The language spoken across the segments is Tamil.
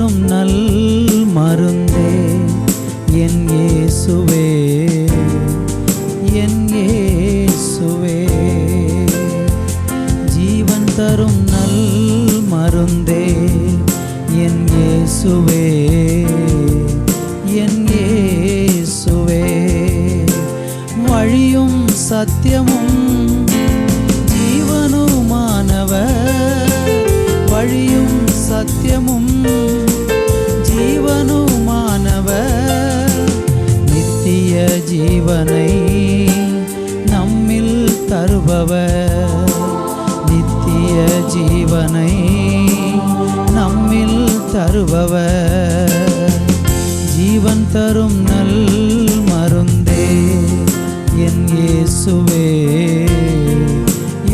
தரும் நல் மருந்தே என் இயேசுவே, என் இயேசுவே. ஜீவன் தரும் நல் மருந்தே என் இயேசுவே, என் இயேசுவே. வழியும் சத்தியமும் ஜீவனுமானவர், வழியும் சத்தியமும் ஜீவனுமானவர். நித்திய ஜீவனை நம்மில் தருபவர், நித்திய ஜீவனை நம்மில் தருபவர். ஜீவன் தரும் நல் மருந்தே என் இயேசுவே,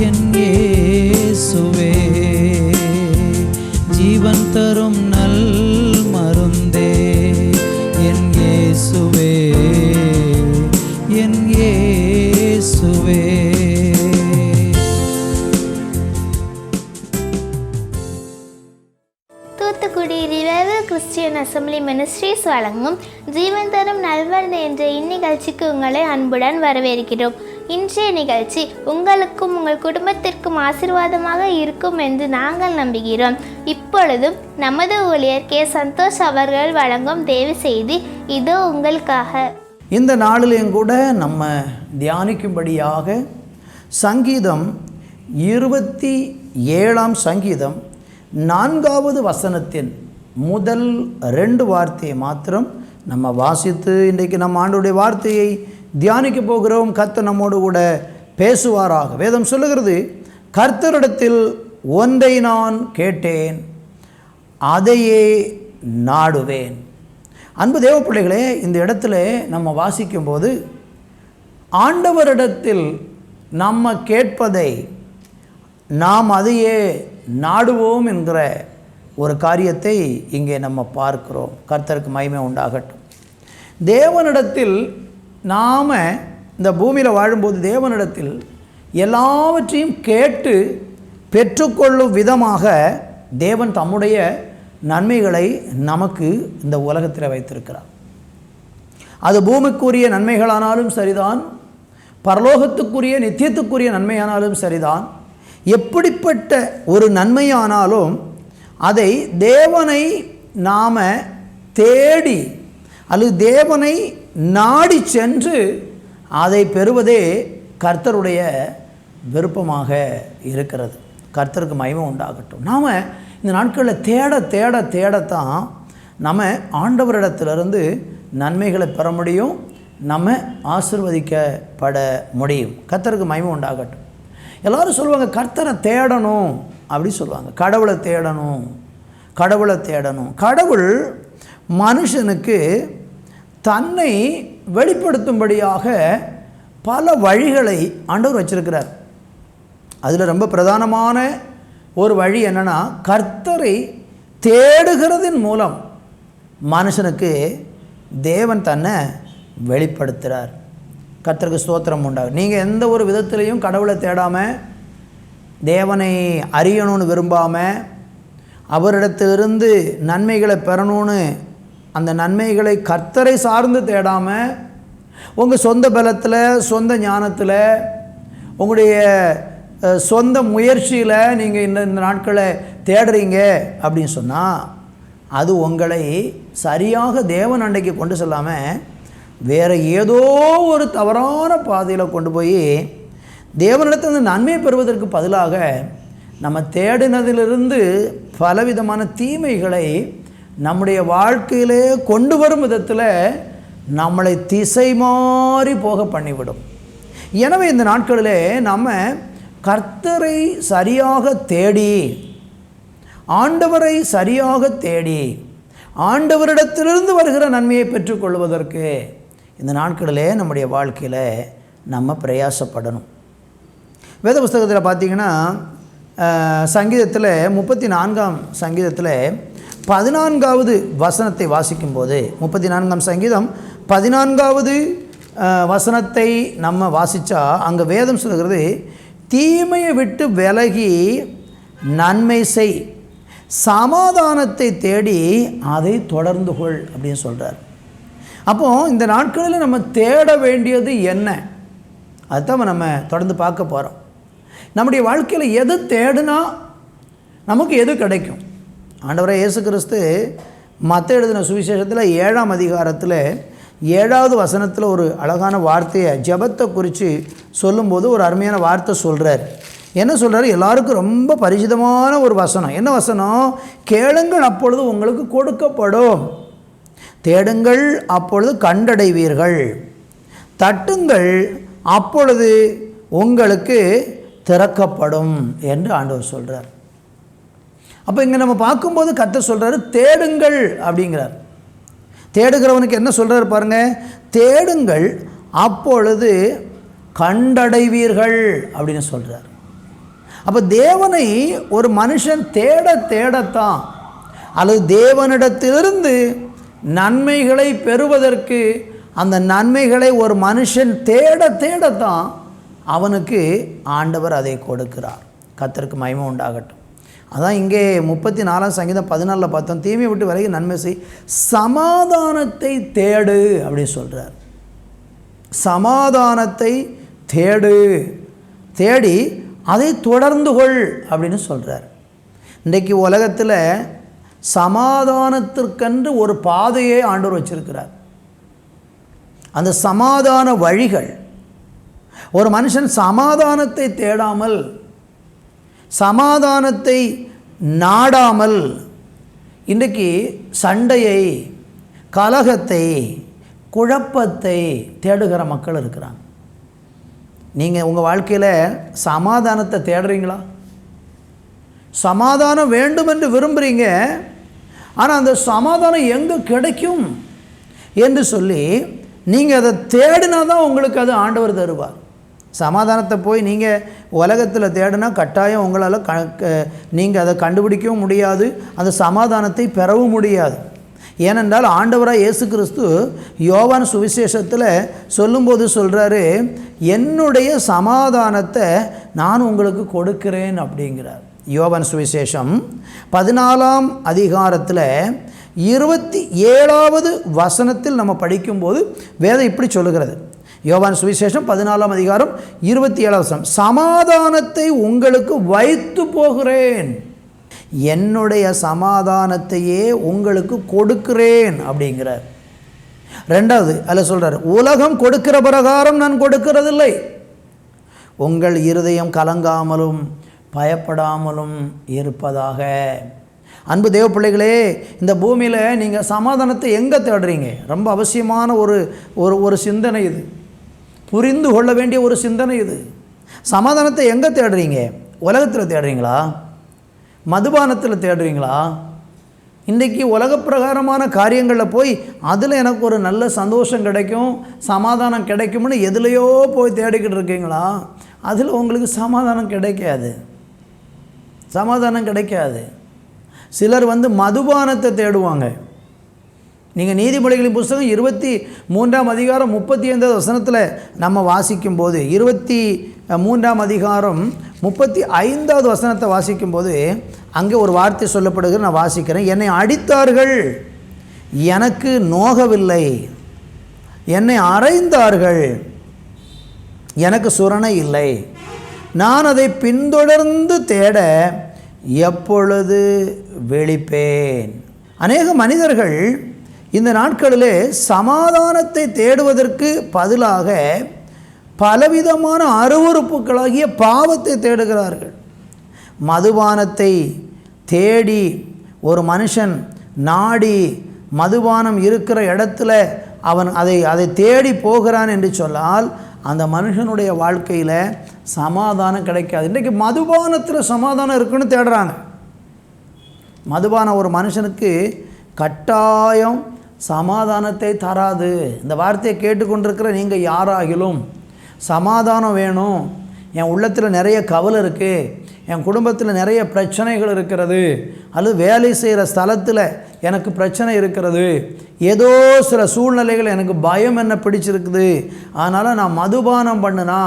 என் இயேசுவே. ஜீவன் தரும் நல் மருந்தே என் இயேசுவே, என் இயேசுவே. Thoothukudi revival Christian assembly ministries வழங்கும் ஜீவன் தரும் நல்மருந்து என்ற இந்நிகழ்ச்சிக்கு உங்களை அன்புடன் வரவேற்கிறோம். இன்றைய நிகழ்ச்சி உங்களுக்கும் உங்கள் குடும்பத்திற்கும் ஆசீர்வாதமாக இருக்கும் என்று நாங்கள் நம்புகிறோம். இப்பொழுதும் நமது ஊழியர் கே. சந்தோஷ் அவர்கள் வழங்கும் தேவ செய்தி இதோ உங்களுக்காக. இந்த நாளிலேயும் கூட நம்ம தியானிக்கும்படியாக சங்கீதம் 27 சங்கீதம் 4வது வசனத்தின் முதல் 2 வார்த்தையை மாத்திரம் நம்ம வாசித்து இன்றைக்கு நம்ம ஆண்டவருடைய வார்த்தையை தியானிக்க போகிறோம். கர்த்தர் நம்மோடு கூட பேசுவாராக. வேதம் சொல்லுகிறது, கர்த்தரிடத்தில் ஒன்றை நான் கேட்டேன், அதையே நாடுவேன். அன்பு தேவ பிள்ளைகளே, இந்த இடத்துல நம்ம வாசிக்கும்போது ஆண்டவரிடத்தில் நம்ம கேட்பதை நாம் அதையே நாடுவோம் என்கிற ஒரு காரியத்தை இங்கே நம்ம பார்க்கிறோம். கர்த்தருக்கு மகிமை உண்டாகட்டும். தேவனிடத்தில் நாம் இந்த பூமியில் வாழும்போது தேவனிடத்தில் எல்லாவற்றையும் கேட்டு பெற்றுக்கொள்ளும் விதமாக தேவன் தம்முடைய நன்மைகளை நமக்கு இந்த உலகத்தில் வைத்திருக்கிறார். அது பூமிக்குரிய நன்மைகளானாலும் சரிதான், பரலோகத்துக்குரிய நித்தியத்துக்குரிய நன்மையானாலும் சரிதான். எப்படிப்பட்ட ஒரு நன்மையானாலும் அதை தேவனை நாம் தேடி அல்லது தேவனை நாடி சென்று அதை பெறுவதே கர்த்தருடைய விருப்பமாக இருக்கிறது. கர்த்தருக்கு மகிமை உண்டாகட்டும். நாம் இந்த நாட்களில் தேடத்தான் நம்ம ஆண்டவரிடத்திலிருந்து நன்மைகளை பெற முடியும், நம்ம ஆசீர்வதிக்கப்பட முடியும். கர்த்தருக்கு மகிமை உண்டாகட்டும். எல்லோரும் சொல்லுவாங்க, கர்த்தரை தேடணும் அப்படி சொல்லுவாங்க. கடவுளை தேடணும், கடவுளை தேடணும். கடவுள் மனுஷனுக்கு தன்னை வெளிப்படுத்தும்படியாக பல வழிகளை ஆண்டவர் வச்சிருக்கிறார். அதில் ரொம்ப பிரதானமான ஒரு வழி என்னென்னா, கர்த்தரை தேடுகிறதின் மூலம் மனுஷனுக்கு தேவன் தன்னை வெளிப்படுத்துகிறார். கர்த்தருக்கு ஸ்தோத்திரம் உண்டாகும். நீங்கள் எந்த ஒரு விதத்திலையும் கடவுளை தேடாமல், தேவனை அறியணும்னு விரும்பாமல், அவரிடத்திலிருந்து நன்மைகளை பெறணும்னு அந்த நன்மைகளை கர்த்தரை சார்ந்து தேடாமல், உங்கள் சொந்த பலத்தில், சொந்த ஞானத்தில், உங்களுடைய சொந்த முயற்சியில் நீங்கள் இந்த நாட்களை தேடுறீங்க அப்படின்னு சொன்னால், அது உங்களை சரியாக தேவன் அண்டைக்கு கொண்டு செல்லாமல் வேறு ஏதோ ஒரு தவறான பாதையில் கொண்டு போய் தேவனிடத்தில் நன்மை பெறுவதற்கு பதிலாக நம்ம தேடினதிலிருந்து பலவிதமான தீமைகளை நம்முடைய வாழ்க்கையிலே கொண்டு வரும் விதத்தில் நம்மளை திசை மாறி போக பண்ணிவிடும். எனவே இந்த நாட்களிலே நம்ம கர்த்தரை சரியாக தேடி, ஆண்டவரை சரியாக தேடி, ஆண்டவரிடத்திலிருந்து வருகிற நன்மையை பெற்றுக்கொள்வதற்கு இந்த நாட்களிலே நம்முடைய வாழ்க்கையில் நம்ம பிரயாசப்படணும். வேத புஸ்தகத்தில் பார்த்திங்கன்னா சங்கீதத்தில் 34 சங்கீதத்தில் 14வது வசனத்தை வாசிக்கும்போது, 34 சங்கீதம் 14வது வசனத்தை நம்ம வாசித்தா அங்கே வேதம் சொல்கிறது, தீமையை விட்டு விலகி நன்மை செய், சமாதானத்தை தேடி அதை தொடர்ந்து கொள் அப்படின்னு சொல்கிறார். அப்போது இந்த நாட்களில் நம்ம தேட வேண்டியது என்ன, அதுதான் நம்ம தொடர்ந்து பார்க்க போகிறோம். நம்முடைய வாழ்க்கையில் எது தேடினா நமக்கு எது கிடைக்கும்? ஆண்டவரே இயேசு கிறிஸ்து மத்தேயு எழுதின சுவிசேஷத்தில் 7ஆம் அதிகாரத்தில் 7வது வசனத்தில் ஒரு அழகான வார்த்தையை, ஜெபத்தை குறித்து சொல்லும்போது ஒரு அருமையான வார்த்தை சொல்கிறார். என்ன சொல்கிறார்? எல்லாருக்கும் ரொம்ப பரிசிதமான ஒரு வசனம். என்ன வசனம்? கேளுங்கள் அப்பொழுது உங்களுக்கு கொடுக்கப்படும், தேடுங்கள் அப்பொழுது கண்டடைவீர்கள், தட்டுங்கள் அப்பொழுது உங்களுக்கு திறக்கப்படும் என்று ஆண்டவர் சொல்கிறார். அப்போ இங்கே நம்ம பார்க்கும்போது கர்த்தர் சொல்கிறாரு தேடுங்கள் அப்படிங்கிறார். தேடுகிறவனுக்கு என்ன சொல்கிறார் பாருங்கள், தேடுங்கள் அப்பொழுது கண்டடைவீர்கள் அப்படின்னு சொல்கிறார். அப்போ தேவனை ஒரு மனுஷன் தேடத்தான், அல்லது தேவனிடத்திலிருந்து நன்மைகளை பெறுவதற்கு அந்த நன்மைகளை ஒரு மனுஷன் தேடத்தான் அவனுக்கு ஆண்டவர் அதை கொடுக்கிறார். கர்த்தருக்கு மகிமை உண்டாகட்டும். அதான் இங்கே 34ஆம் சங்கீதம் 14 பார்த்தோம், தீமையை விட்டு விலகி நன்மை செய், சமாதானத்தை தேடு அப்படின்னு சொல்கிறார். சமாதானத்தை தேடு, தேடி அதை தொடர்ந்து கொள் அப்படின்னு சொல்கிறார். இன்றைக்கு உலகத்தில் சமாதானத்திற்கென்று ஒரு பாதையை ஆண்டவர் வச்சிருக்கிறார். அந்த சமாதான வழிகள், ஒரு மனுஷன் சமாதானத்தை தேடாமல், சமாதானத்தை நாடாமல் இன்றைக்கு சண்டையை, கலகத்தை, குழப்பத்தை தேடுகிற மக்கள் இருக்கிறாங்க. நீங்கள் உங்கள் வாழ்க்கையில் சமாதானத்தை தேடுறீங்களா? சமாதானம் வேண்டும் என்று விரும்புகிறீங்க, ஆனால் அந்த சமாதானம் எங்கே கிடைக்கும் என்று சொல்லி நீங்கள் அதை தேடினா தான் உங்களுக்கு அது ஆண்டவர் தருவார். சமாதானத்தை போய் நீங்கள் உலகத்தில் தேடினா கட்டாயம் உங்களால் நீங்கள் அதை கண்டுபிடிக்கவும் முடியாது, அந்த சமாதானத்தை பெறவும் முடியாது. ஏனென்றால் ஆண்டவராக இயேசு கிறிஸ்து யோவான் சுவிசேஷத்தில் சொல்லும்போது சொல்கிறாரு, என்னுடைய சமாதானத்தை நான் உங்களுக்கு கொடுக்கிறேன் அப்படிங்கிறார். யோவான் சுவிசேஷம் 14ஆம் அதிகாரத்தில் 27வது வசனத்தில் நம்ம படிக்கும்போது வேதம் இப்படி சொல்லுகிறது. யோவான் சுவிசேஷம் 14ஆம் அதிகாரம் 27வது வசனம், சமாதானத்தை உங்களுக்கு வைத்து போகிறேன், என்னுடைய சமாதானத்தையே உங்களுக்கு கொடுக்கிறேன் அப்படிங்கிறார். ரெண்டாவது அதில் சொல்கிறார், உலகம் கொடுக்கிற பிரகாரம் நான் கொடுக்கிறதில்லை, உங்கள் இருதயம் கலங்காமலும் பயப்படாமலும் இருப்பதாக. அன்பு தேவ பிள்ளைகளே, இந்த பூமியில் நீங்கள் சமாதானத்தை எங்கே தேடுறீங்க? ரொம்ப அவசியமான ஒரு சிந்தனை இது, புரிந்து கொள்ள வேண்டிய ஒரு சிந்தனை இது. சமாதானத்தை எங்கே தேடுறீங்க? உலகத்தில் தேடுறீங்களா? மதுபானத்தில் தேடுறீங்களா? இன்றைக்கி உலக பிரகாரமான காரியங்களில் போய் அதில் எனக்கு ஒரு நல்ல சந்தோஷம் கிடைக்கும், சமாதானம் கிடைக்கும்னு எதுலையோ போய் தேடிக்கிட்டு இருக்கீங்களா? அதில் உங்களுக்கு சமாதானம் கிடைக்காது, சமாதானம் கிடைக்காது. சிலர் மதுபானத்தை தேடுவாங்க. நீங்கள் நீதிமொழிகளின் புஸ்தகம் 23ஆம் அதிகாரம் 35வது வசனத்தில் நம்ம வாசிக்கும்போது, 23ஆம் அதிகாரம் 35வது வசனத்தை வாசிக்கும்போது அங்கே ஒரு வார்த்தை சொல்லப்படுகிறது, நான் வாசிக்கிறேன். என்னை அடித்தார்கள், எனக்கு நோகவில்லை, என்னை அறைந்தார்கள், எனக்கு சுரணை இல்லை, நான் அதை பின்தொடர்ந்து தேட எப்பொழுது விழிப்பேன். அநேக மனிதர்கள் இந்த நாட்களிலே சமாதானத்தை தேடுவதற்கு பதிலாக பலவிதமான அருவருப்புகளாகிய பாவத்தை தேடுகிறார்கள். மதுபானத்தை தேடி ஒரு மனுஷன் நாடி மதுபானம் இருக்கிற இடத்துல அவன் அதை தேடி போகிறான் என்று சொன்னால் அந்த மனுஷனுடைய வாழ்க்கையில் சமாதானம் கிடைக்காது. இன்றைக்கி மதுபானத்தில் சமாதானம் இருக்குன்னு தேடுறாங்க. மதுபானம் ஒரு மனுஷனுக்கு கட்டாயம் சமாதானத்தை தராது. இந்த வார்த்தையை கேட்டுக்கொண்டிருக்கிற நீங்கள் யாராகிலும் சமாதானம் வேணும், என் உள்ளத்தில் நிறைய கவலை இருக்குது, என் குடும்பத்தில் நிறைய பிரச்சனைகள் இருக்கிறது, அல்லது வேலை செய்கிற ஸ்தலத்தில் எனக்கு பிரச்சனை இருக்கிறது, ஏதோ சில சூழ்நிலைகள் எனக்கு பயம் என்ன பிடிச்சிருக்குது, அதனால் நான் மதுபானம் பண்ணினா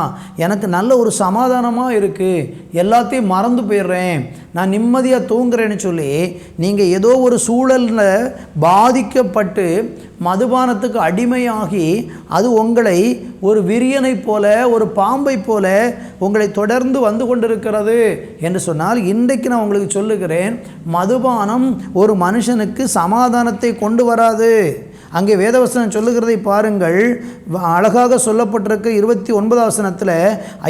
எனக்கு நல்ல ஒரு சமாதானமாக இருக்குது, எல்லாத்தையும் மறந்து போயிடுறேன், நான் நிம்மதியாக தூங்குறேன்னு சொல்லி நீங்கள் ஏதோ ஒரு சூழலில் பாதிக்கப்பட்டு மதுபானத்துக்கு அடிமையாகி அது உங்களை ஒரு விரியனை போல ஒரு பாம்பை போல உங்களை தொடர்ந்து வந்து கொண்டிருக்கிறது என்று சொன்னால், இன்றைக்கு நான் உங்களுக்கு சொல்லுகிறேன், மதுபானம் ஒரு மனுஷனுக்கு சமாதானத்தை கொண்டு வராது. அங்கே வேதவசனம் சொல்லுகிறதை பாருங்கள், அழகாக சொல்லப்பட்டிருக்கு 29 வசனத்தில்,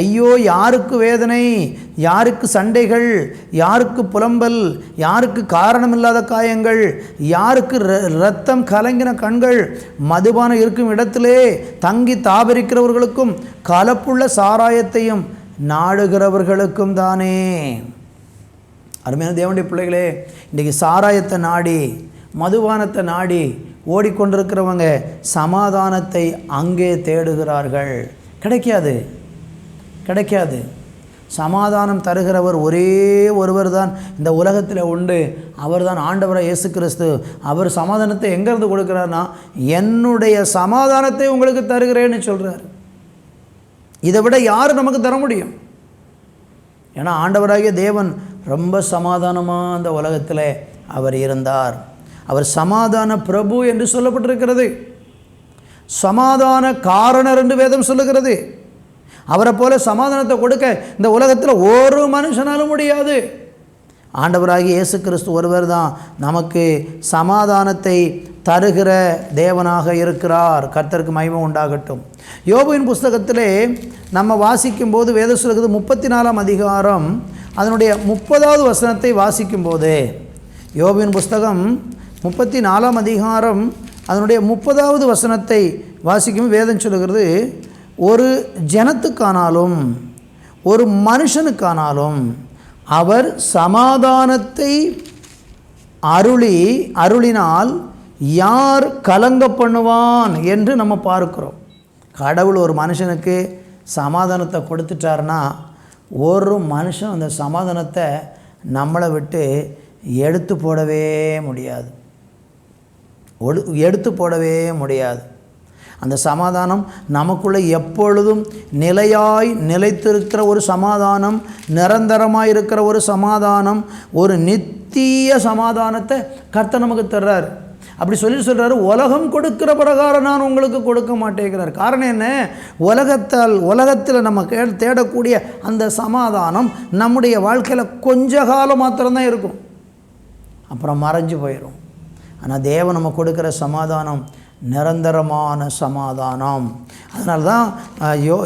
ஐயோ யாருக்கு வேதனை, யாருக்கு சண்டைகள், யாருக்கு புலம்பல், யாருக்கு காரணமில்லாத காயங்கள், யாருக்கு இரத்தம் கலங்கின கண்கள், மதுபானம் இருக்கும் இடத்திலே தங்கி தாபரிக்கிறவர்களுக்கும் கலப்புள்ள சாராயத்தையும் நாடுகிறவர்களுக்கும் தானே. அருமையான தேவனுடைய பிள்ளைகளே, இன்றைக்கி சாராயத்தை நாடி மதுபானத்தை நாடி ஓடிக்கொண்டிருக்கிறவங்க சமாதானத்தை அங்கே தேடுகிறார்கள். கிடைக்காது. சமாதானம் தருகிறவர் ஒரே ஒருவர் தான் இந்த உலகத்தில் உண்டு, அவர் தான் ஆண்டவராக இயேசு கிறிஸ்து. அவர் சமாதானத்தை எங்கேருந்து கொடுக்குறாருன்னா, என்னுடைய சமாதானத்தை உங்களுக்கு தருகிறேன்னு சொல்கிறார். இதை விட யார் நமக்கு தர முடியும்? ஏன்னா ஆண்டவராகிய தேவன் ரொம்ப சமாதானமாக அந்த உலகத்தில் அவர் இருந்தார். அவர் சமாதான பிரபு என்று சொல்லப்பட்டிருக்கிறது, சமாதான காரணர் என்று வேதம் சொல்லுகிறது. அவரை போல சமாதானத்தை கொடுக்க இந்த உலகத்தில் ஒரு மனுஷனாலும் முடியாது. ஆண்டவராகிய இயேசு கிறிஸ்து ஒருவர் தான் நமக்கு சமாதானத்தை தருகிற தேவனாக இருக்கிறார். கர்த்தருக்கு மகிமை உண்டாகட்டும். யோபுவின் புஸ்தகத்திலே நம்ம வாசிக்கும்போது வேதம் சொல்லுகிறது 34ஆம் அதிகாரம் அதனுடைய 30வது வசனத்தை வாசிக்கும்போது, யோபுவின் புஸ்தகம் 34ஆம் அதிகாரம் அதனுடைய 30வது வசனத்தை வாசிக்கும் வேதம் சொல்லுகிறது, ஒரு ஜனத்துக்கானாலும் ஒரு மனுஷனுக்கானாலும் அவர் சமாதானத்தை அருளினால் யார் கலங்க பண்ணுவான் என்று நம்ம பார்க்கிறோம். கடவுள் ஒரு மனுஷனுக்கு சமாதானத்தை கொடுத்துட்டாருன்னா ஒரு மனுஷன் அந்த சமாதானத்தை நம்மளை விட்டு எடுத்து போடவே முடியாது. அந்த சமாதானம் நமக்குள்ளே எப்பொழுதும் நிலைத்திருக்கிற ஒரு சமாதானம், நிரந்தரமாக இருக்கிற ஒரு சமாதானம், ஒரு நித்திய சமாதானத்தை கர்த்தர் நமக்கு தர்றார். அப்படி சொல்கிறாரு, உலகம் கொடுக்கிற பிரகாரம் நான் உங்களுக்கு கொடுக்க மாட்டேங்கிறார். காரணம் என்ன? உலகத்தில் நம்ம தேடக்கூடிய அந்த சமாதானம் நம்முடைய வாழ்க்கையில் கொஞ்ச காலம் மாத்திரம்தான் இருக்கும், அப்புறம் மறைஞ்சு போயிடும். ஆனால் தேவன் நம்ம கொடுக்குற சமாதானம் நிரந்தரமான சமாதானம். அதனால தான்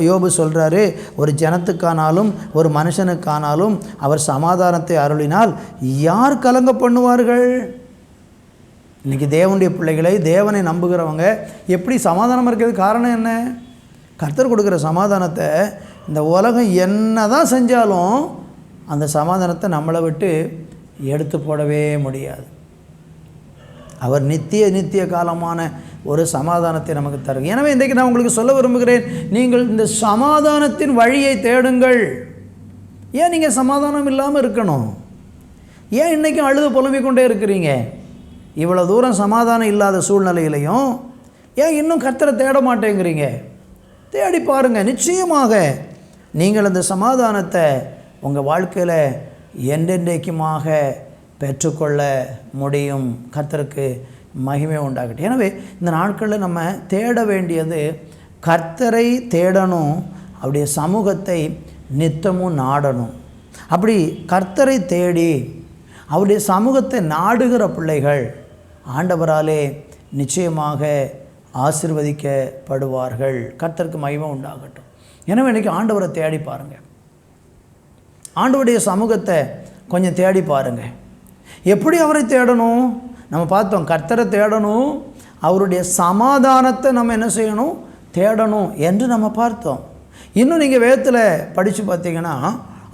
யோபு சொல்கிறாரு, ஒரு ஜனத்துக்கானாலும் ஒரு மனுஷனுக்கானாலும் அவர் சமாதானத்தை அருளினால் யார் கலங்க பண்ணுவார்கள்? இன்றைக்கி தேவனுடைய பிள்ளைகளை, தேவனை நம்புகிறவங்க எப்படி சமாதானமாக இருக்கிறது? காரணம் என்ன? கர்த்தர் கொடுக்குற சமாதானத்தை இந்த உலகம் என்ன தான் செஞ்சாலும் அந்த சமாதானத்தை நம்மளை விட்டு எடுத்து போடவே முடியாது. அவர் நித்திய காலமான ஒரு சமாதானத்தை நமக்கு தரும். எனவே இன்றைக்கு நான் உங்களுக்கு சொல்ல விரும்புகிறேன், நீங்கள் இந்த சமாதானத்தின் வழியை தேடுங்கள். ஏன் நீங்கள் சமாதானம் இல்லாமல் இருக்கணும்? ஏன் இன்றைக்கும் அழுது புலம்பிக் கொண்டே இருக்கிறீங்க? இவ்வளோ தூரம் சமாதானம் இல்லாத சூழ்நிலையிலையும் ஏன் இன்னும் கர்த்தரை தேட மாட்டேங்கிறீங்க? தேடி பாருங்கள். நிச்சயமாக நீங்கள் அந்த சமாதானத்தை உங்கள் வாழ்க்கையில் என்றென்றைக்குமாக பெற்றுக்கொள்ள முடியும். கர்த்தருக்கு மகிமை உண்டாகட்டும். எனவே இந்த நாட்களில் நம்ம தேட வேண்டியது கர்த்தரை தேடணும், அவருடைய சமூகத்தை நித்தமும் நாடணும். அப்படி கர்த்தரை தேடி அவருடைய சமூகத்தை நாடுகிற பிள்ளைகள் ஆண்டவராலே நிச்சயமாக ஆசீர்வதிக்கப்படுவார்கள். கர்த்தருக்கு மகிமை உண்டாகட்டும். எனவே இன்றைக்கி ஆண்டவரை தேடி பாருங்கள், ஆண்டவருடைய சமூகத்தை கொஞ்சம் தேடி பாருங்கள். எப்படி அவரை தேடணும்? நம்ம பார்த்தோம், கர்த்தரை தேடணும், அவருடைய சமாதானத்தை நம்ம என்ன செய்யணும்? தேடணும் என்று நம்ம பார்த்தோம். இன்னும் நீங்கள் வேதத்தில் படித்து பார்த்தீங்கன்னா,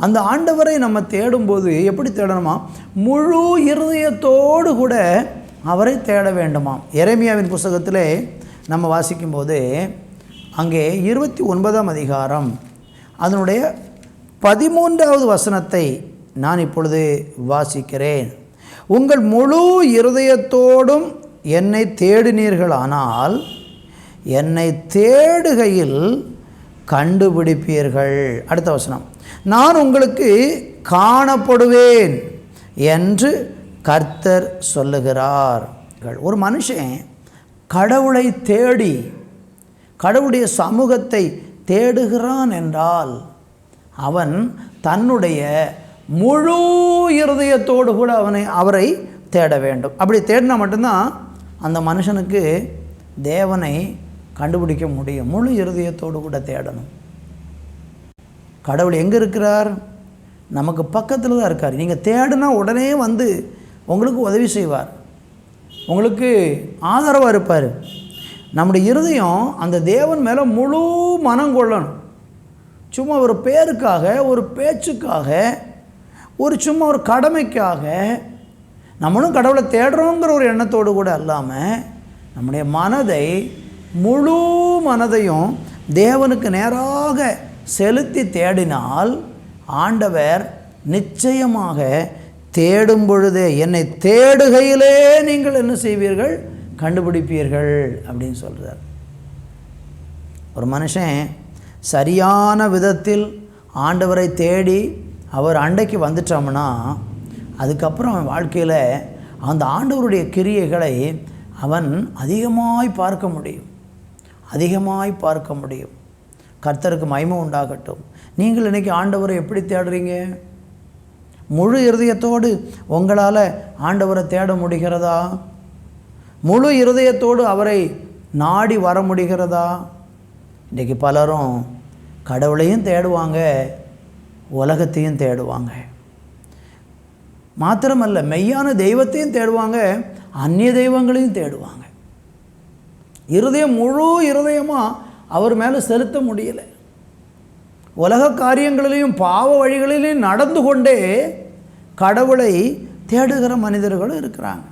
அந்த ஆண்டவரை நம்ம தேடும்போது எப்படி தேடணுமா? முழு இருதயத்தோடு கூட அவரை தேட வேண்டுமாம். எரேமியாவின் புஸ்தகத்திலே நம்ம வாசிக்கும்போது அங்கே 29ஆம் அதிகாரம் அதனுடைய 13வது வசனத்தை நான் இப்பொழுது வாசிக்கிறேன். உங்கள் முழு இருதயத்தோடும் என்னை தேடினீர்களானால் என்னை தேடுகையில் கண்டுபிடிப்பீர்கள். அடுத்த வசனம், நான் உங்களுக்கு காணப்படுவேன் என்று கர்த்தர் சொல்லுகிறார். ஒரு மனுஷன் கடவுளை தேடி கடவுளுடைய சமூகத்தை தேடுகிறான் என்றால் அவன் தன்னுடைய முழு இருதயத்தோடு கூட அவரை தேட வேண்டும். அப்படி தேடினா மட்டும்தான் அந்த மனுஷனுக்கு தேவனை கண்டுபிடிக்க முடியும். முழு இருதயத்தோடு கூட தேடணும். கடவுள் எங்கே இருக்கிறார்? நமக்கு பக்கத்தில் தான் இருக்கார். நீங்கள் தேடினா உடனே வந்து உங்களுக்கு உதவி செய்வார், உங்களுக்கு ஆதரவாக இருப்பார். நம்முடைய இருதயம் அந்த தேவன் மேலே முழு மனம் கொள்ளணும். சும்மா ஒரு பேருக்காக, ஒரு பேச்சுக்காக, சும்மா ஒரு கடமைக்காக நம்மளும் கடவுளை தேடுறோங்கிற ஒரு எண்ணத்தோடு கூட இல்லாமல் நம்முடைய மனதை, முழு மனதையும் தேவனுக்கு நேராக செலுத்தி தேடினால் ஆண்டவர் நிச்சயமாக தேடும் பொழுதே, என்னை தேடுகையிலே நீங்கள் என்ன செய்வீர்கள்? கண்டுபிடிப்பீர்கள் அப்படின்னு சொல்கிறார். ஒரு மனுஷன் சரியான விதத்தில் ஆண்டவரை தேடி அவர் அண்டைக்கு வந்துட்டோம்னா அதுக்கப்புறம் அவன் வாழ்க்கையில் அந்த ஆண்டவருடைய கிரியைகளை அவன் அதிகமாய் பார்க்க முடியும், அதிகமாய் பார்க்க முடியும். கர்த்தருக்கு மகிமை உண்டாகட்டும். நீங்கள் இன்றைக்கி ஆண்டவரை எப்படி தேடுறீங்க? முழு இருதயத்தோடு உங்களால் ஆண்டவரை தேட முடிகிறதா? முழு இருதயத்தோடு அவரை நாடி வர முடிகிறதா? இன்றைக்கி பலரும் கடவுளையும் தேடுவாங்க, உலகத்தையும் தேடுவாங்க. மாத்திரமல்ல, மெய்யான தெய்வத்தையும் தேடுவாங்க, அந்நிய தெய்வங்களையும் தேடுவாங்க. இருதயம் முழு இருதயமாக அவர் மேலே செலுத்த முடியலை. உலக காரியங்களிலையும் பாவ வழிகளிலையும் நடந்து கொண்டே கடவுளை தேடுகிற மனிதர்களும் இருக்கிறாங்க.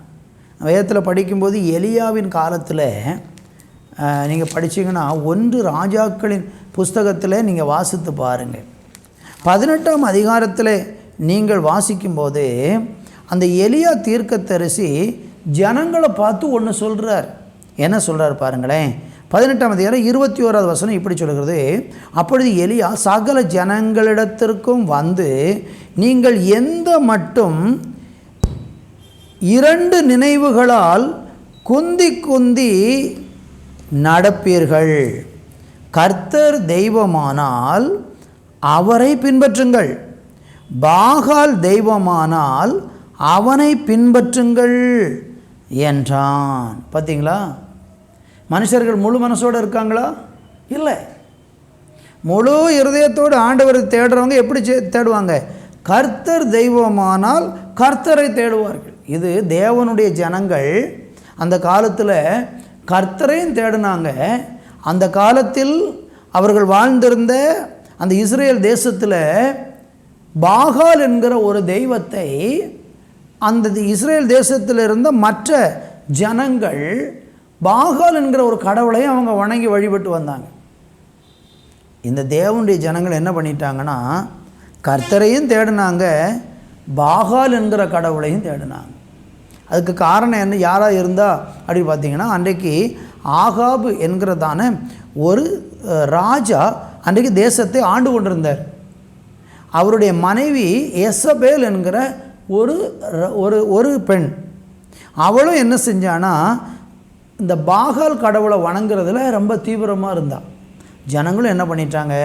வேதத்தில் படிக்கும்போது எலியாவின் காலத்தில் நீங்கள் படித்தீங்கன்னா 1 ராஜாக்களின் புஸ்தகத்தில் நீங்கள் வாசித்து பாருங்கள். 18ஆம் அதிகாரத்தில் நீங்கள் வாசிக்கும்போது அந்த எலியா தீர்க்கதரிசி ஜனங்களை பார்த்து ஒன்று சொல்கிறார். என்ன சொல்கிறார் பாருங்களேன். 18ஆம் அதிகாரம் 21வது வசனம் இப்படி சொல்கிறது, அப்பொழுது எலியா சகல ஜனங்களிடத்திற்கும் வந்து, நீங்கள் எந்த மட்டும் 2 நினைவுகளால் குந்தி குந்தி நடப்பீர்கள். கர்த்தர் தெய்வமானால் அவரை பின்பற்றுங்கள், பாகால் தெய்வமானால் அவனை பின்பற்றுங்கள் என்றான். பார்த்தீங்களா? மனுஷர்கள் முழு மனசோடு இருக்காங்களா? இல்லை. முழு இருதயத்தோடு ஆண்டவரை தேடுறவங்க எப்படி தேடுவாங்க? கர்த்தர் தெய்வமானால் கர்த்தரை தேடுவார்கள். இது தேவனுடைய ஜனங்கள் அந்த காலத்தில் கர்த்தரையும் தேடினாங்க. அந்த காலத்தில் அவர்கள் வாழ்ந்திருந்த அந்த இஸ்ரேல் தேசத்தில் பாகால் என்கிற ஒரு தெய்வத்தை அந்த இஸ்ரேல் தேசத்தில் இருந்த மற்ற ஜனங்கள் பாகால் என்கிற ஒரு கடவுளை அவங்க வணங்கி வழிபட்டு வந்தாங்க. இந்த தேவனுடைய ஜனங்கள் என்ன பண்ணிட்டாங்கன்னா, கர்த்தரையும் தேடினாங்க, பாகால் என்கிற கடவுளையும் தேடினாங்க. அதுக்கு காரணம் என்ன, யாராக இருந்தா அப்படி பார்த்தீங்கன்னா, அன்றைக்கு ஆகாபு என்கிறதான ஒரு ராஜா அன்றைக்கு தேசத்தை ஆண்டு கொண்டிருந்தார். அவருடைய மனைவி எசபேல் என்கிற ஒரு பெண். அவளும் என்ன செஞ்சானா, இந்த பாகால் கடவுளை வணங்குறதுல ரொம்ப தீவிரமாக இருந்தாள். ஜனங்களும் என்ன பண்ணிட்டாங்க,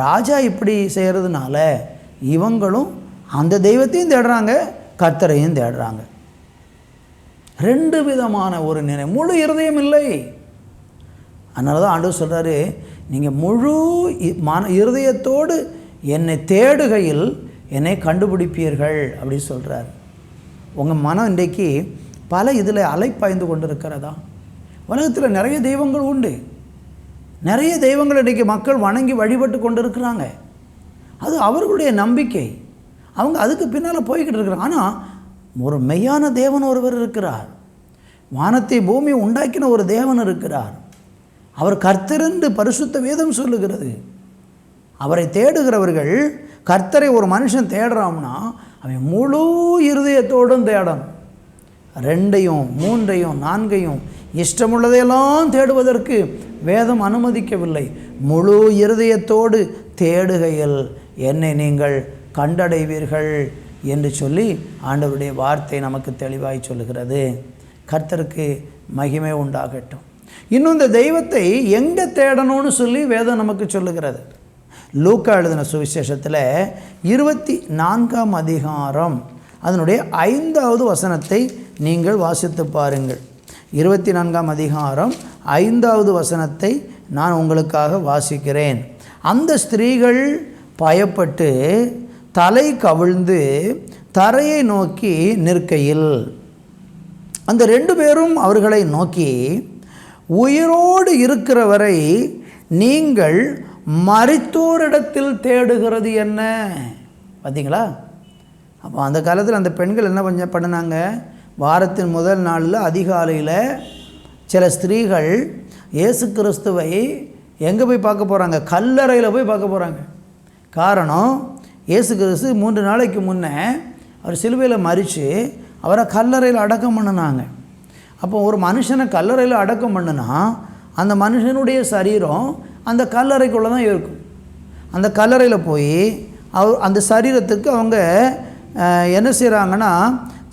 ராஜா இப்படி செய்கிறதுனால இவங்களும் அந்த தெய்வத்தையும் தேடுறாங்க, கர்த்தரையும் தேடுறாங்க. 2 விதமான ஒரு நினைவு, முழு இருதயம் இல்லை. அதனால தான் ஆண்டவர் சொல்கிறாரு, நீங்கள் முழு இருதயத்தோடு என்னை தேடுகையில் என்னை கண்டுபிடிப்பீர்கள் அப்படி சொல்கிறார். உங்கள் மனம் இன்றைக்கு பல இதில் அலைப்பாய்ந்து கொண்டு இருக்கிறதா? உலகத்தில் நிறைய தெய்வங்கள் உண்டு, நிறைய தெய்வங்கள் இன்றைக்கி மக்கள் வணங்கி வழிபட்டு கொண்டு இருக்கிறாங்க. அது அவர்களுடைய நம்பிக்கை, அவங்க அதுக்கு பின்னால் போய்கிட்டு இருக்கிறாங்க. ஆனால் ஒரு மெய்யான தேவன் ஒருவர் இருக்கிறார், வானத்தை பூமியை உண்டாக்கின ஒரு தேவன் இருக்கிறார். அவர் கர்த்தர் என்று பரிசுத்த வேதம் சொல்லுகிறது. அவரை தேடுகிறவர்கள், கர்த்தரை ஒரு மனுஷன் தேடுறான்னா அவன் முழு இருதயத்தோடும் தேடணும். 2ஐயும் 3ஐயும் 4ஐயும் இஷ்டமுள்ளதையெல்லாம் தேடுவதற்கு வேதம் அனுமதிக்கவில்லை. முழு இருதயத்தோடு தேடுகையில் என்னை நீங்கள் கண்டடைவீர்கள் என்று சொல்லி ஆண்டவருடைய வார்த்தை நமக்கு தெளிவாய் சொல்லுகிறது. கர்த்தருக்கு மகிமை உண்டாகட்டும். இன்னும் இந்த தெய்வத்தை எங்கே தேடணும்னு சொல்லி வேதம் நமக்கு சொல்லுகிறது. லூக்கா எழுதின சுவிசேஷத்தில் 24ஆம் அதிகாரம் அதனுடைய 5வது வசனத்தை நீங்கள் வாசித்து பாருங்கள். 24ஆம் அதிகாரம் 5வது வசனத்தை நான் உங்களுக்காக வாசிக்கிறேன். அந்த ஸ்திரீகள் பயப்பட்டு தலை கவிழ்ந்து தரையை நோக்கி நிற்கையில் அந்த 2 பேரும் அவர்களை நோக்கி, உயிரோடு இருக்கிறவரை நீங்கள் மரித்தோரிடத்தில் தேடுகிறது என்ன? பார்த்தீங்களா? அப்போ அந்த காலத்தில் அந்த பெண்கள் என்ன பண்ணினாங்க? வாரத்தின் முதல் நாளில் அதிகாலையில் சில ஸ்திரீகள் இயேசு கிறிஸ்துவை எங்கே போய் பார்க்க போகிறாங்க? கல்லறையில் போய் பார்க்க போகிறாங்க. காரணம், இயேசு கிறிஸ்து 3 நாளைக்கு முன்னே அவர் சிலுவையில் மரித்து அவரை கல்லறையில் அடக்கம் பண்ணினாங்க. அப்போ ஒரு மனுஷனை கல்லறையில் அடக்கம் பண்ணுனா அந்த மனுஷனுடைய சரீரம் அந்த கல்லறைக்குள்ளே தான் இருக்கும். அந்த கல்லறையில் போய் அந்த சரீரத்துக்கு அவங்க என்ன செய்கிறாங்கன்னா,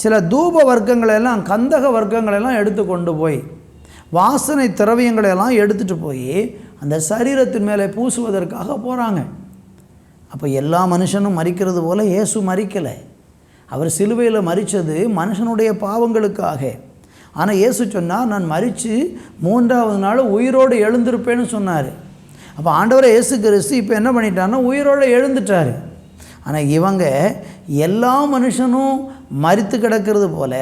சில தூப வர்க்கங்களெல்லாம் கந்தக வர்க்கங்களெல்லாம் எடுத்து கொண்டு போய் வாசனை திரவியங்களெல்லாம் எடுத்துகிட்டு போய் அந்த சரீரத்தின் மேலே பூசுவதற்காக போகிறாங்க. அப்போ எல்லா மனுஷனும் மரிக்கிறது போல் இயேசு மரிக்கலை. அவர் சிலுவையில் மரித்தது மனுஷனுடைய பாவங்களுக்காக. ஆனால் இயேசு சொன்னார், நான் மரித்து 3ஆவது நாள் உயிரோடு எழுந்திருப்பேன்னு சொன்னார். அப்போ ஆண்டவரை இயேசு கிறிஸ்து இப்போ என்ன பண்ணிட்டாருன்னா உயிரோடு எழுந்துட்டார். ஆனால் இவங்க எல்லா மனுஷனும் மரித்து கிடக்கிறது போல்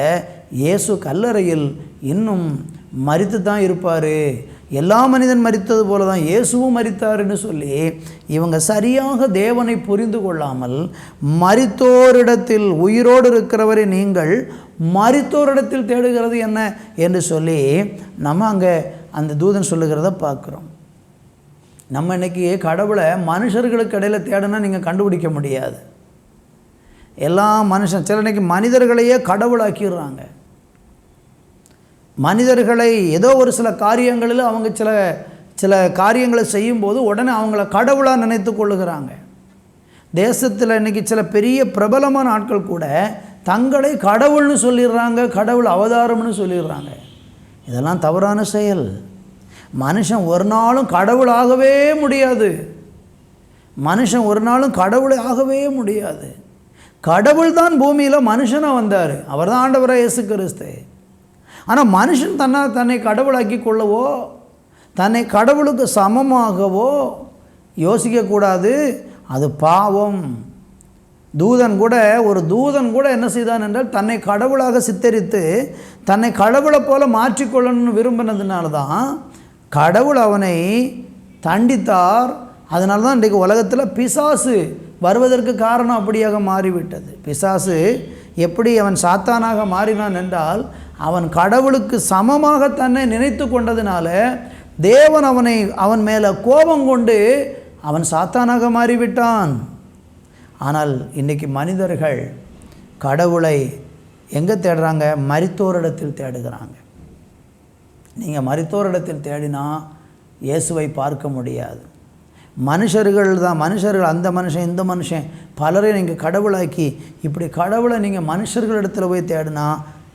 இயேசு கல்லறையில் இன்னும் மரித்து தான் இருப்பார், எல்லா மனிதன் மரித்தது போல தான் இயேசுவும் மரித்தாருன்னு சொல்லி இவங்க சரியாக தேவனை புரிந்து கொள்ளாமல் மரித்தோரிடத்தில், உயிரோடு இருக்கிறவரை நீங்கள் மரித்தோரிடத்தில் தேடுகிறது என்ன என்று சொல்லி நம்ம அங்கே அந்த தூதன் சொல்லுகிறத பார்க்குறோம். நம்ம இன்றைக்கி கடவுளை மனுஷர்களுக்கு இடையில் தேடுனா நீங்கள் கண்டுபிடிக்க முடியாது. எல்லா மனுஷன் சில இன்றைக்கி மனிதர்களையே கடவுளாக்கிடுறாங்க. மனிதர்களை ஏதோ ஒரு சில காரியங்களில் அவங்க சில காரியங்களை செய்யும்போது உடனே அவங்கள கடவுளாக நினைத்து கொள்ளுகிறாங்க. தேசத்தில் இன்றைக்கி சில பெரிய பிரபலமான ஆட்கள் கூட தங்களை கடவுள்னு சொல்லிடுறாங்க, கடவுள் அவதாரம்னு சொல்லிடுறாங்க. இதெல்லாம் தவறான செயல். மனுஷன் ஒரு நாளும் கடவுளாகவே முடியாது. மனுஷன் ஒரு நாளும் கடவுளை ஆகவே முடியாது. கடவுள் தான் பூமியில் மனுஷனாக வந்தார். அவர் தான் ஆண்டவராக இயேசு கிறிஸ்து. ஆனால் மனுஷன் தன்னை கடவுளாக்கி கொள்ளவோ தன்னை கடவுளுக்கு சமமாகவோ யோசிக்கக்கூடாது. அது பாவம். ஒரு தூதன் கூட என்ன செய்தான் என்றால் தன்னை கடவுளாக சித்தரித்து தன்னை கடவுளை போல மாற்றிக்கொள்ளணும்னு விரும்பினதுனால தான் கடவுள் அவனை தண்டித்தார். அதனால தான் இன்றைக்கு உலகத்தில் பிசாசு வருவதற்கு காரணம் அப்படியாக மாறிவிட்டது. பிசாசு எப்படி அவன் சாத்தானாக மாறினான் என்றால் அவன் கடவுளுக்கு சமமாக தன்னை நினைத்து கொண்டதினால தேவன் அவன் மேலே கோபம் கொண்டு அவன் சாத்தானாக மாறிவிட்டான். ஆனால் இன்றைக்கி மனிதர்கள் கடவுளை எங்கே தேடுறாங்க? மரித்தோரிடத்தில் தேடுகிறாங்க. நீங்கள் மரித்தோரிடத்தில் தேடினா இயேசுவை பார்க்க முடியாது. மனுஷர்கள் அந்த மனுஷன் இந்த மனுஷன் பலரை நீங்கள் கடவுளாக்கி இப்படி கடவுளை நீங்கள் மனுஷர்களிடத்தில் போய் தேடினா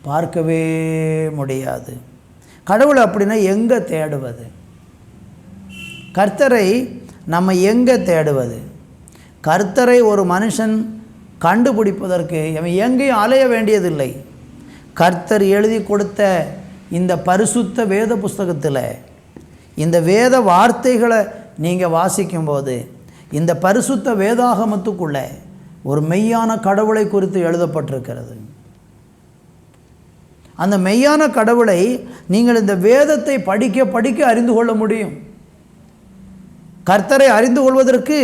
பார்க்கவே முடியாது. கடவுளை அப்படின்னா எங்கே தேடுவது? கர்த்தரை நம்ம எங்கே தேடுவது? கர்த்தரை ஒரு மனுஷன் கண்டுபிடிப்பதற்கு அவன் எங்கேயும் அலைய வேண்டியதில்லை. கர்த்தர் எழுதி கொடுத்த இந்த பரிசுத்த வேத புஸ்தகத்தில் இந்த வேத வார்த்தைகளை நீங்கள் வாசிக்கும்போது இந்த பரிசுத்த வேதாகமத்துக்குள்ளே ஒரு மெய்யான கடவுளை குறித்து எழுதப்பட்டிருக்கிறது. அந்த மெய்யான கடவுளை நீங்கள் இந்த வேதத்தை படிக்க படிக்க அறிந்து கொள்ள முடியும். கர்த்தரை அறிந்து கொள்வதற்கு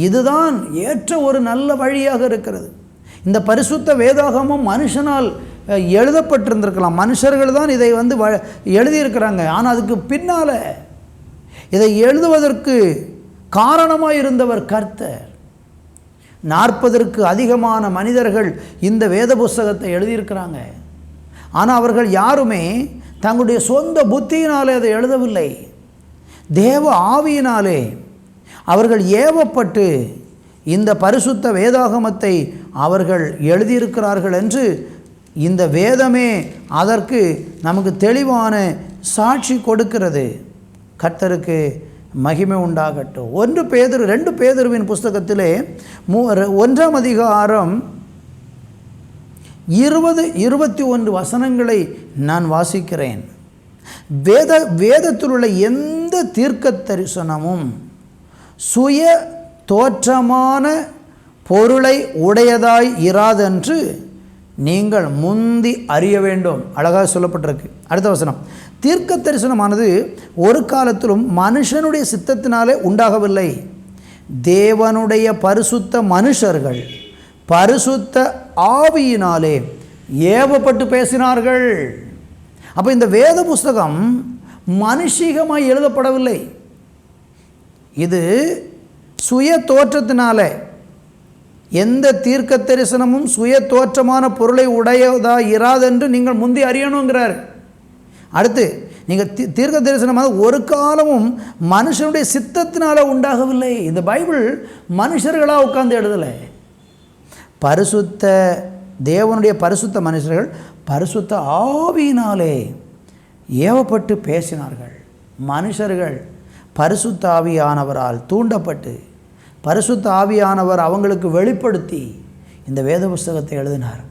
இதுதான் ஏற்ற ஒரு நல்ல வழியாக இருக்கிறது. இந்த பரிசுத்த வேதாகமம் மனுஷனால் எழுதப்பட்டிருந்திருக்கலாம், மனுஷர்கள் தான் இதை எழுதியிருக்கிறாங்க. ஆனால் அதுக்கு பின்னால் இதை எழுதுவதற்கு காரணமாக இருந்தவர் கர்த்தர். 40ற்கு அதிகமான மனிதர்கள் இந்த வேத புஸ்தகத்தை எழுதியிருக்கிறாங்க. ஆனால் அவர்கள் யாருமே தங்களுடைய சொந்த புத்தியினாலே அதை எழுதவில்லை. தேவ ஆவியினாலே அவர்கள் ஏவப்பட்டு இந்த பரிசுத்த வேதாகமத்தை அவர்கள் எழுதியிருக்கிறார்கள் என்று இந்த வேதமே அதற்கு நமக்கு தெளிவான சாட்சி கொடுக்கிறது. கர்த்தருக்கு மகிமை உண்டாகட்டும். 2 பேதுருவின் புஸ்தகத்திலே 1ஆம் அதிகாரம் 20-21 வசனங்களை நான் வாசிக்கிறேன். வேதத்தில் உள்ள எந்த தீர்க்க தரிசனமும் சுய தோற்றமான பொருளை உடையதாய் இராதென்று நீங்கள் முந்தி அறிய வேண்டும். அழகாக சொல்லப்பட்டிருக்கு. அடுத்த வசனம், தீர்க்க தரிசனமானது ஒரு காலத்திலும் மனுஷனுடைய சித்தத்தினாலே உண்டாகவில்லை. தேவனுடைய பரிசுத்த மனுஷர்கள் பரிசுத்த ஆவியினாலே ஏவப்பட்டு பேசினார்கள். அப்போ இந்த வேத புஸ்தகம் மனுஷிகமாய் எழுதப்படவில்லை. இது சுய தோற்றத்தினால, எந்த தீர்க்க தரிசனமும் சுய தோற்றமான பொருளை உடையதா இராதென்று நீங்கள் முந்தி அறியணுங்கிறார். அடுத்து, நீங்கள் தீர்க்க தரிசனமாக ஒரு காலமும் மனுஷனுடைய சித்தத்தினால உண்டாகவில்லை. இந்த பைபிள் மனுஷர்களாக உட்கார்ந்து எழுதலை. பரிசுத்த தேவனுடைய பரிசுத்த மனுஷர்கள் பரிசுத்த ஆவியினாலே ஏவப்பட்டு பேசினார்கள். மனுஷர்கள் பரிசுத்த ஆவியானவரால் தூண்டப்பட்டு பரிசுத்த ஆவியானவர் அவங்களுக்கு வெளிப்படுத்தி இந்த வேத புஸ்தகத்தை எழுதினார்.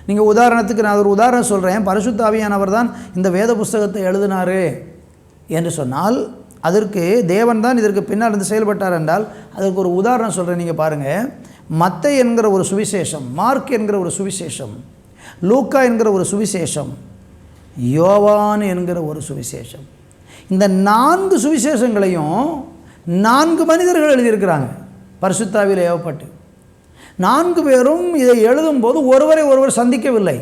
நீங்கள் உதாரணத்துக்கு நான் ஒரு உதாரணம் சொல்கிறேன். பரிசுத்த ஆவியானவர் தான் இந்த வேத புஸ்தகத்தை எழுதினார் என்று சொன்னால் அதற்கு தேவன் தான் இதற்கு பின்னால் இருந்து செயல்பட்டார் என்றால் அதற்கு ஒரு உதாரணம் சொல்கிறேன். நீங்கள் பாருங்கள், மத்தேயு என்கிற ஒரு சுவிசேஷம், மார்க் என்கிற ஒரு சுவிசேஷம், லூக்கா என்கிற ஒரு சுவிசேஷம், யோவான் என்கிற ஒரு சுவிசேஷம். இந்த 4 சுவிசேஷங்களையும் 4 மனிதர்கள் எழுதியிருக்கிறாங்க பரிசுத்த ஆவியில் ஏவப்பட்டு. 4 பேரும் இதை எழுதும்போது ஒருவரை ஒருவர் சந்திக்கவில்லை,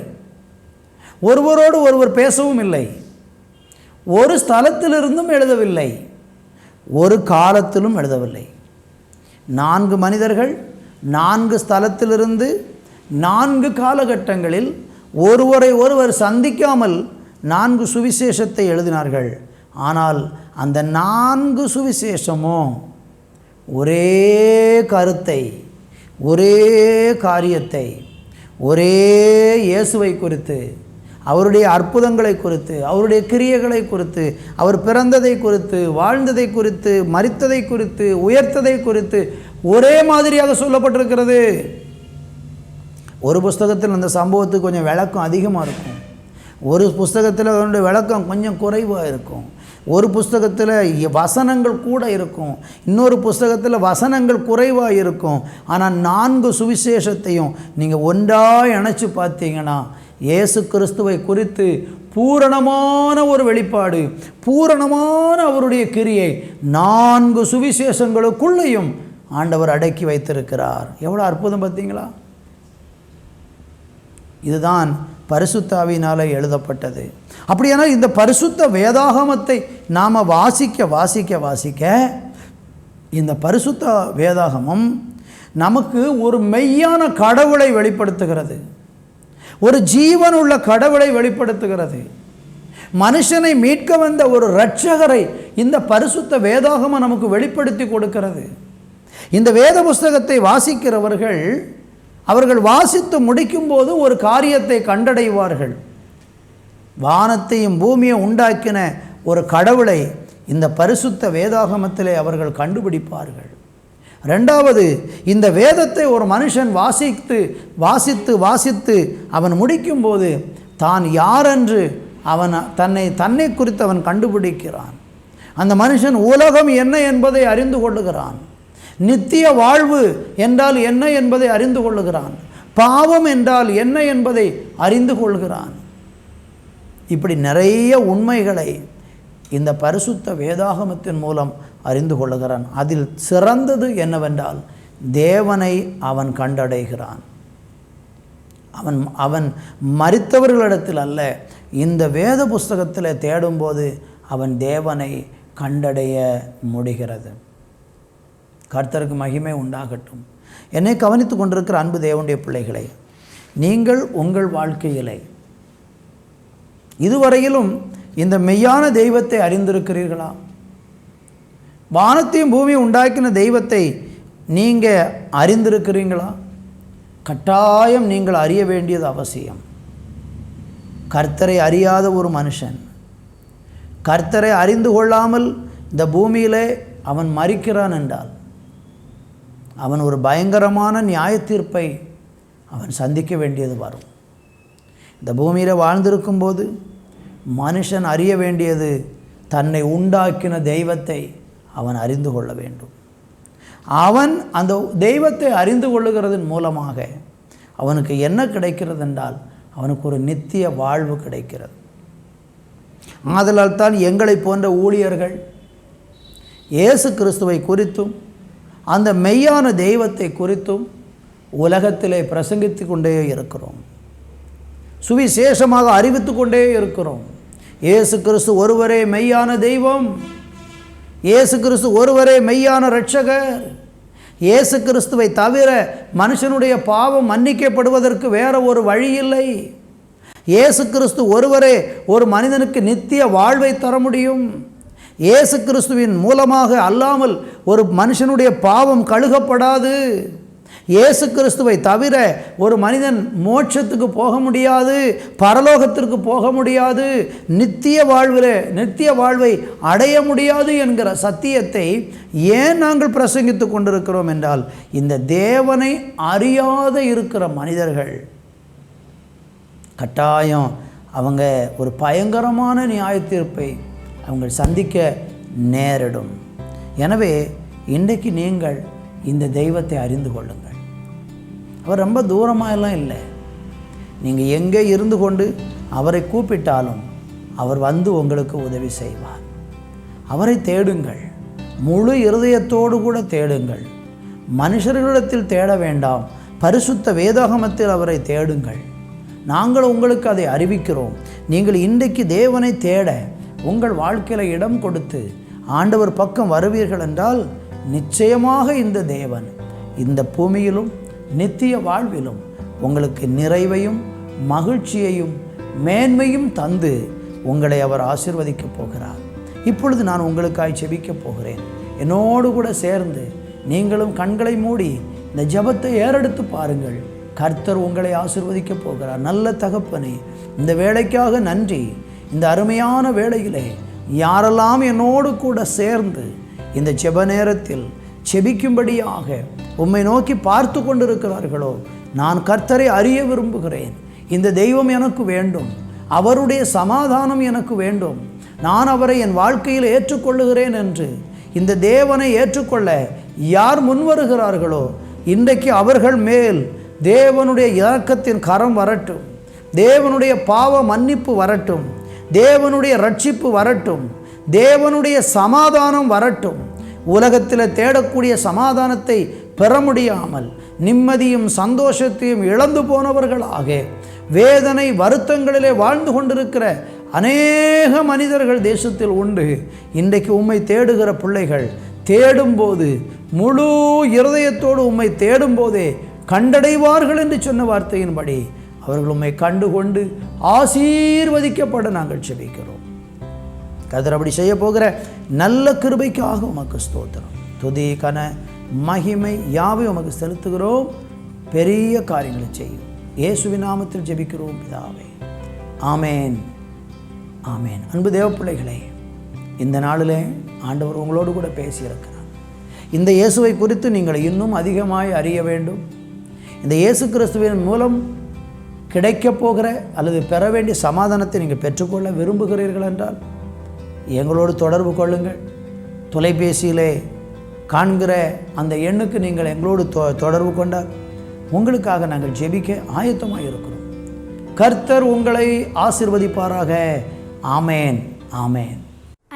ஒருவரோடு ஒருவர் பேசவும் இல்லை, ஒரு ஸ்தலத்திலிருந்தும் எழுதவில்லை, ஒரு காலத்திலும் எழுதவில்லை. 4 மனிதர்கள் 4 ஸ்தலத்திலிருந்து 4 காலகட்டங்களில் ஒருவரை ஒருவர் சந்திக்காமல் 4 சுவிசேஷத்தை எழுதினார்கள். ஆனால் அந்த 4 சுவிசேஷமும் ஒரே கருத்தை, ஒரே காரியத்தை, ஒரே இயேசுவை குறித்து, அவருடைய அற்புதங்களை குறித்து, அவருடைய கிரியைகளை குறித்து, அவர் பிறந்ததை குறித்து, வாழ்ந்ததை குறித்து, மரித்ததை குறித்து, உயர்த்ததை குறித்து ஒரே மாதிரியாக சொல்லப்பட்டிருக்கிறது. ஒரு புஸ்தகத்தில் அந்த சம்பவத்துக்கு கொஞ்சம் விளக்கம் அதிகமாக இருக்கும், ஒரு புஸ்தகத்தில் அதனுடைய விளக்கம் கொஞ்சம் குறைவாக இருக்கும், ஒரு புஸ்தகத்தில் வசனங்கள் கூட இருக்கும், இன்னொரு புஸ்தகத்தில் வசனங்கள் குறைவாக இருக்கும். ஆனால் 4 சுவிசேஷத்தையும் நீங்கள் ஒன்றாக இணைச்சி பார்த்தீங்கன்னா இயேசு கிறிஸ்துவை குறித்து பூரணமான ஒரு வெளிப்பாடு, பூரணமான அவருடைய கிரியை 4 சுவிசேஷங்களுக்குள்ளேயும் ஆண்டவர் அடக்கி வைத்திருக்கிறார். எவ்வளோ அற்புதம் பார்த்தீங்களா? இதுதான் பரிசுத்த ஆவியினாலே எழுதப்பட்டது. அப்படியானால் இந்த பரிசுத்த வேதாகமத்தை நாம் வாசிக்க வாசிக்க வாசிக்க இந்த பரிசுத்த வேதாகமம் நமக்கு ஒரு மெய்யான கடவுளை வெளிப்படுத்துகிறது, ஒரு ஜீவனுள்ள கடவுளை வெளிப்படுத்துகிறது. மனுஷனை மீட்க வந்த ஒரு இரட்சகரை இந்த பரிசுத்த வேதாகமம் நமக்கு வெளிப்படுத்தி கொடுக்கிறது. இந்த வேத புஸ்தகத்தை வாசிக்கிறவர்கள் அவர்கள் வாசித்து முடிக்கும்போது ஒரு காரியத்தை கண்டடைவார்கள். வானத்தையும் பூமியை உண்டாக்கின ஒரு கடவுளை இந்த பரிசுத்த வேதாகமத்திலே அவர்கள் கண்டுபிடிப்பார்கள். 2வது, இந்த வேதத்தை ஒரு மனுஷன் வாசித்து வாசித்து வாசித்து அவன் முடிக்கும்போது தான் யாரென்று தன்னை குறித்து அவன் கண்டுபிடிக்கிறான். அந்த மனுஷன் உலகம் என்ன என்பதை அறிந்து கொள்ளுகிறான், நித்திய வாழ்வு என்றால் என்ன என்பதை அறிந்து கொள்ளுகிறான், பாவம் என்றால் என்ன என்பதை அறிந்து கொள்கிறான். இப்படி நிறைய உண்மைகளை இந்த பரிசுத்த வேதாகமத்தின் மூலம் அறிந்து கொள்ளுகிறான். அதில் சிறந்தது என்னவென்றால் தேவனை அவன் கண்டடைகிறான். அவன் மரித்தவர்களிடத்தில் அல்ல, இந்த வேத புஸ்தகத்தில் தேடும்போது அவன் தேவனை கண்டடைய முடிகிறது. கர்த்தருக்கு மகிமை உண்டாகட்டும். என்னை கவனித்து கொண்டிருக்கிற அன்பு தேவனுடைய பிள்ளைகளை, நீங்கள் உங்கள் வாழ்க்கையிலே இதுவரையிலும் இந்த மெய்யான தெய்வத்தை அறிந்திருக்கிறீர்களா? வானத்தையும் பூமியை உண்டாக்கின தெய்வத்தை நீங்கள் அறிந்திருக்கிறீங்களா? கட்டாயம் நீங்கள் அறிய வேண்டியது அவசியம். கர்த்தரை அறியாத ஒரு மனுஷன், கர்த்தரை அறிந்து கொள்ளாமல் இந்த பூமியிலே அவன் மரிக்கிறான் என்றால் அவன் ஒரு பயங்கரமான நியாய தீர்ப்பை அவன் சந்திக்க வேண்டியது வரும். இந்த பூமியில் வாழ்ந்திருக்கும்போது மனுஷன் அறிய வேண்டியது தன்னை உண்டாக்கின தெய்வத்தை அவன் அறிந்து கொள்ள வேண்டும். அவன் அந்த தெய்வத்தை அறிந்து கொள்ளுகிறதன் மூலமாக அவனுக்கு என்ன கிடைக்கிறது என்றால் அவனுக்கு ஒரு நித்திய வாழ்வு கிடைக்கிறது. ஆதலால் தான் எங்களை போன்ற ஊழியர்கள் இயேசு கிறிஸ்துவை குறித்தும் அந்த மெய்யான தெய்வத்தை குறித்தும் உலகத்திலே பிரசங்கித்து கொண்டே இருக்கிறோம், சுவிசேஷமாக அறிவித்து கொண்டே இருக்கிறோம். இயேசு கிறிஸ்து ஒருவரே மெய்யான தெய்வம், இயேசு கிறிஸ்து ஒருவரே மெய்யான இரட்சகர். இயேசு கிறிஸ்துவை தவிர மனுஷனுடைய பாவம் மன்னிக்கப்படுவதற்கு வேற ஒரு வழி இல்லை. இயேசு கிறிஸ்து ஒருவரே ஒரு மனிதனுக்கு நித்திய வாழ்வை தர முடியும். இயேசு கிறிஸ்துவின் மூலமாக அல்லாமல் ஒரு மனுஷனுடைய பாவம் கழுகப்படாது. இயேசு கிறிஸ்துவை தவிர ஒரு மனிதன் மோட்சத்துக்கு போக முடியாது, பரலோகத்திற்கு போக முடியாது, நித்திய வாழ்வை அடைய முடியாது என்கிற சத்தியத்தை ஏன் நாங்கள் பிரசங்கித்து கொண்டிருக்கிறோம் என்றால், இந்த தேவனை அறியாத இருக்கிற மனிதர்கள் கட்டாயம் அவங்க ஒரு பயங்கரமான நியாய தீர்ப்பை அவங்க சந்திக்க நேரிடும். எனவே இன்றைக்கு நீங்கள் இந்த தெய்வத்தை அறிந்து கொள்ளுங்கள். அவர் ரொம்ப தூரமாக எல்லாம் இல்லை. நீங்கள் எங்கே இருந்து கொண்டு அவரை கூப்பிட்டாலும் அவர் வந்து உங்களுக்கு உதவி செய்வார். அவரை தேடுங்கள், முழு இருதயத்தோடு கூட தேடுங்கள். மனுஷர்களிடத்தில் தேட வேண்டாம், பரிசுத்த வேதாகமத்தில் அவரை தேடுங்கள். நாங்கள் உங்களுக்கு அதை அறிவிக்கிறோம். நீங்கள் இன்றைக்கு தேவனை தேட உங்கள் வாழ்க்கையில் இடம் கொடுத்து ஆண்டவர் பக்கம் வருவீர்கள் என்றால் நிச்சயமாக இந்த தேவன் இந்த பூமியிலும் நித்திய வாழ்விலும் உங்களுக்கு நிறைவையும் மகிழ்ச்சியையும் மேன்மையும் தந்து உங்களை அவர் ஆசீர்வதிக்கப் போகிறார். இப்பொழுது நான் உங்களுக்காய் ஜெபிக்கப் போகிறேன். என்னோடு கூட சேர்ந்து நீங்களும் கண்களை மூடி இந்த ஜெபத்தை ஏறெடுத்து பாருங்கள். கர்த்தர் உங்களை ஆசீர்வதிக்கப் போகிறார். நல்ல தகப்பனே, இந்த வேளைக்காக நன்றி. இந்த அருமையான வேளையிலே யாரெல்லாம் என்னோடு கூட சேர்ந்து இந்த ஜெப நேரத்தில் ஜெபிக்கும்படியாக உம்மை நோக்கி பார்த்து கொண்டிருக்கிறார்களோ, நான் கர்த்தரை அறிய விரும்புகிறேன். இந்த தெய்வம் எனக்கு வேண்டும், அவருடைய சமாதானம் எனக்கு வேண்டும், நான் அவரை என் வாழ்க்கையில் ஏற்றுக்கொள்ளுகிறேன் என்று இந்த தேவனை ஏற்றுக்கொள்ள யார் முன்வருகிறார்களோ இன்றைக்கு அவர்கள் மேல் தேவனுடைய இரக்கத்தின் கரம் வரட்டும், தேவனுடைய பாவ மன்னிப்பு வரட்டும், தேவனுடைய ரட்சிப்பு வரட்டும், தேவனுடைய சமாதானம் வரட்டும். உலகத்தில் தேடக்கூடிய சமாதானத்தை பெற முடியாமல் நிம்மதியும் சந்தோஷத்தையும் இழந்து போனவர்களாக வேதனை வருத்தங்களிலே வாழ்ந்து கொண்டிருக்கிற அநேக மனிதர்கள் தேசத்தில் உண்டு. இன்றைக்கு உம்மை தேடுகிற பிள்ளைகள் தேடும்போது முழு இருதயத்தோடு உம்மை தேடும்போதே கண்டடைவார்கள் என்று சொன்ன வார்த்தையின்படி அவர்கள் உம்மை கண்டுகொண்டு ஆசீர்வதிக்கப்பட நாங்கள் ஜெபிக்கிறோம். கர்த்தர் அப்படி செய்ய போகிற நல்ல கிருபைக்காக உமக்கு ஸ்தோத்திரம். துதி கன மகிமை யாவை உமக்கு செலுத்துகிறோம். பெரிய காரியங்களை செய்யும் இயேசுவின் நாமத்தில் ஜெபிக்கிறோம் பிதாவே, ஆமேன், ஆமேன். அன்பு தேவ பிள்ளைகளே, இந்த நாளிலே ஆண்டவர் உங்களோடு கூட பேசியிருக்கிறார். இந்த இயேசுவை குறித்து நீங்கள் இன்னும் அதிகமாய் அறிய வேண்டும். இந்த இயேசு கிறிஸ்துவின் மூலம் கிடைக்கப் போகிற அல்லது பெற வேண்டிய சமாதானத்தை நீங்கள் பெற்றுக்கொள்ள விரும்புகிறீர்கள் என்றால் எங்களோடு தொடர்பு கொள்ளுங்கள். தொலைபேசியிலே காண்கிற அந்த எண்ணுக்கு நீங்கள் எங்களோடு தொடர்பு கொண்டால் உங்களுக்காக நாங்கள் ஜெபிக்க ஆயத்தமாக இருக்கிறோம். கர்த்தர் உங்களை ஆசீர்வதிப்பாராக. ஆமேன், ஆமேன்.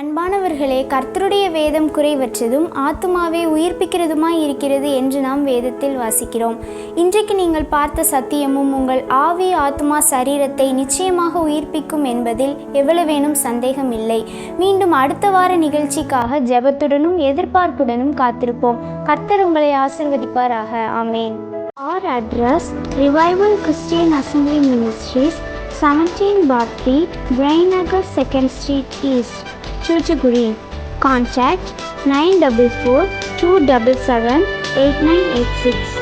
அன்பான மாணவர்களே, கர்த்தருடைய வேதம் குறைவற்றதும் ஆத்துமாவை உயிர்ப்பிக்கிறதுமாய் இருக்கிறது என்று நாம் வேதத்தில் வாசிக்கிறோம். இன்றைக்கு நீங்கள் பார்த்த சத்தியமும் உங்கள் ஆவி, ஆத்துமா, சரீரத்தை நிச்சயமாக உயிர்ப்பிக்கும் என்பதில் எவ்வளவேனும் சந்தேகம் இல்லை. மீண்டும் அடுத்த வார நிகழ்ச்சிக்காக ஜெபத்துடனும் எதிர்பார்ப்புடனும் காத்திருப்போம். கர்த்தர் உங்களை ஆசீர்வதிப்பாராக. ஆமென். Our address: Revival Christian Assembly Ministries, 17 Bar 3, Brainagar 2nd Street East, Chuchaguri. Contact 944 277 8986.